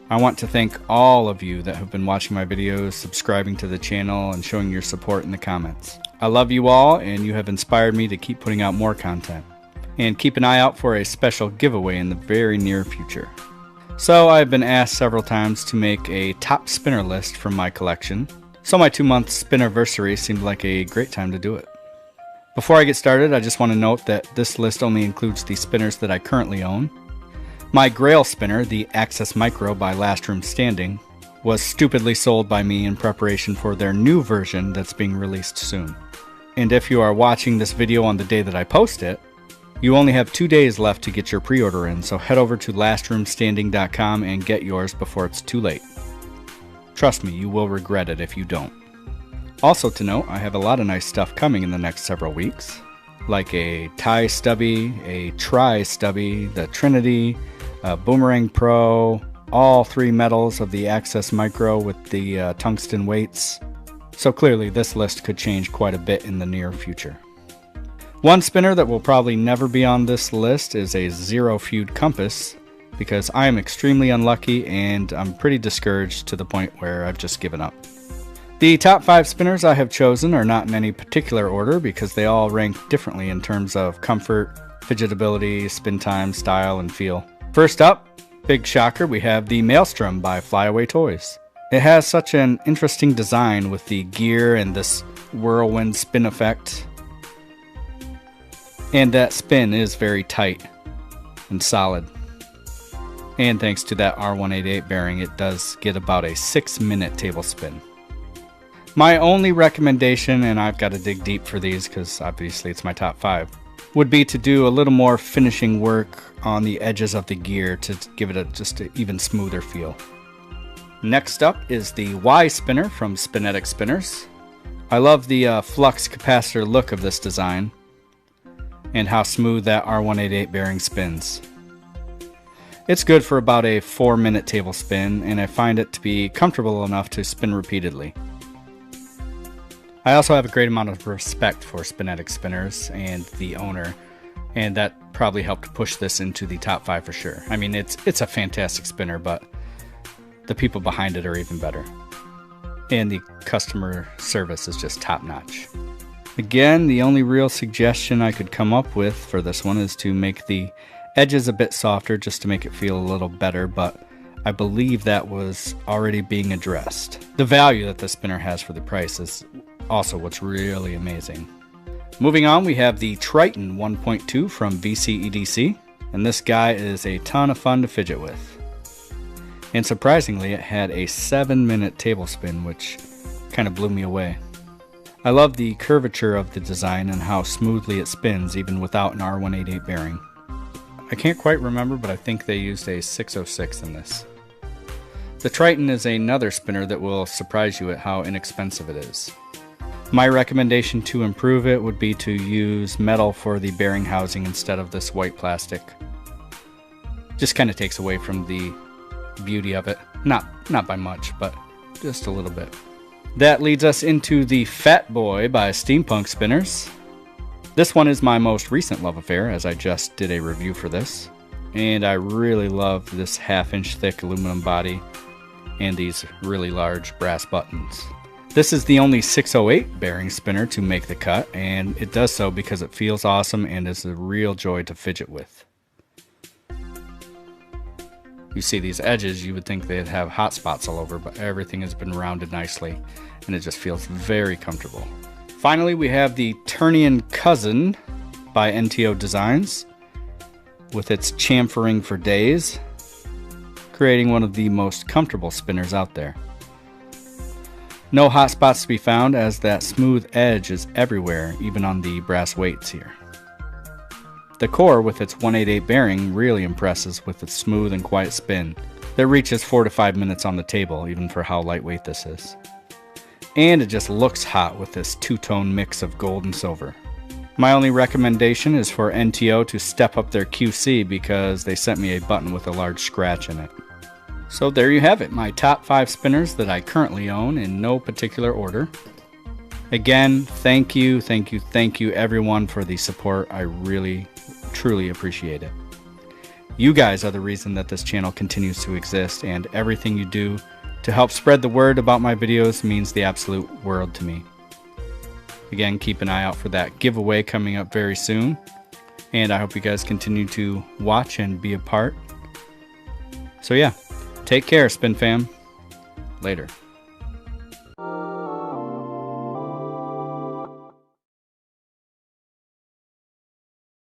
I want to thank all of you that have been watching my videos, subscribing to the channel, and showing your support in the comments. I love you all, and you have inspired me to keep putting out more content. And keep an eye out for a special giveaway in the very near future. So I've been asked several times to make a top spinner list from my collection, so my 2-month spinnerversary seemed like a great time to do it. Before I get started, I just want to note that this list only includes the spinners that I currently own. My Grail spinner, the Access Micro by Last Room Standing, was stupidly sold by me in preparation for their new version that's being released soon. And if you are watching this video on the day that I post it, you only have 2 days left to get your pre-order in, so head over to lastroomstanding.com and get yours before it's too late. Trust me, you will regret it if you don't. Also to note, I have a lot of nice stuff coming in the next several weeks, like a tie stubby, a tri stubby, the Trinity, a Boomerang Pro, all 3 metals of the Access Micro with the tungsten weights. So clearly this list could change quite a bit in the near future. One spinner that will probably never be on this list is a Zero Feud Compass, because I am extremely unlucky and I'm pretty discouraged to the point where I've just given up. The top 5 spinners I have chosen are not in any particular order because they all rank differently in terms of comfort, fidgetability, spin time, style, and feel. First up, big shocker, we have the Maelstrom by Flyaway Toys. It has such an interesting design with the gear and this whirlwind spin effect. And that spin is very tight and solid. And thanks to that R188 bearing, it does get about a 6-minute table spin. My only recommendation, and I've got to dig deep for these because obviously it's my top 5, would be to do a little more finishing work on the edges of the gear to give it just an even smoother feel. Next up is the Y spinner from Spinetic Spinners. I love the flux capacitor look of this design and how smooth that R188 bearing spins. It's good for about a 4-minute table spin, and I find it to be comfortable enough to spin repeatedly. I also have a great amount of respect for Spinetic Spinners and the owner, and that probably helped push this into the top 5 for sure. I mean, it's a fantastic spinner, but the people behind it are even better. And the customer service is just top-notch. Again, the only real suggestion I could come up with for this one is to make the edges a bit softer just to make it feel a little better, but I believe that was already being addressed. The value that the spinner has for the price is also what's really amazing. Moving on, we have the Triton 1.2 from VCEDC, and this guy is a ton of fun to fidget with. And surprisingly, it had a 7-minute table spin, which kind of blew me away. I love the curvature of the design and how smoothly it spins even without an R188 bearing. I can't quite remember, but I think they used a 606 in this. The Triton is another spinner that will surprise you at how inexpensive it is. My recommendation to improve it would be to use metal for the bearing housing instead of this white plastic. Just kind of takes away from the beauty of it. Not by much, but just a little bit. That leads us into the Fat Boy by Steampunk Spinners. This one is my most recent love affair, as I just did a review for this. And I really love this 1/2-inch thick aluminum body and these really large brass buttons. This is the only 608 bearing spinner to make the cut, and it does so because it feels awesome and is a real joy to fidget with. You see these edges, you would think they'd have hot spots all over, but everything has been rounded nicely, and it just feels very comfortable. Finally, we have the Turnian Cousin by NTO Designs, with its chamfering for days, creating one of the most comfortable spinners out there. No hot spots to be found, as that smooth edge is everywhere, even on the brass weights here. The core with its 188 bearing really impresses with its smooth and quiet spin that reaches 4 to 5 minutes on the table, even for how lightweight this is. And it just looks hot with this two-tone mix of gold and silver. My only recommendation is for NTO to step up their QC because they sent me a button with a large scratch in it. So there you have it, my top 5 spinners that I currently own in no particular order. Again, thank you everyone for the support. I really, truly appreciate it. You guys are the reason that this channel continues to exist, and everything you do to help spread the word about my videos means the absolute world to me. Again, keep an eye out for that giveaway coming up very soon, and I hope you guys continue to watch and be a part. So yeah, take care, Spin Fam. Later.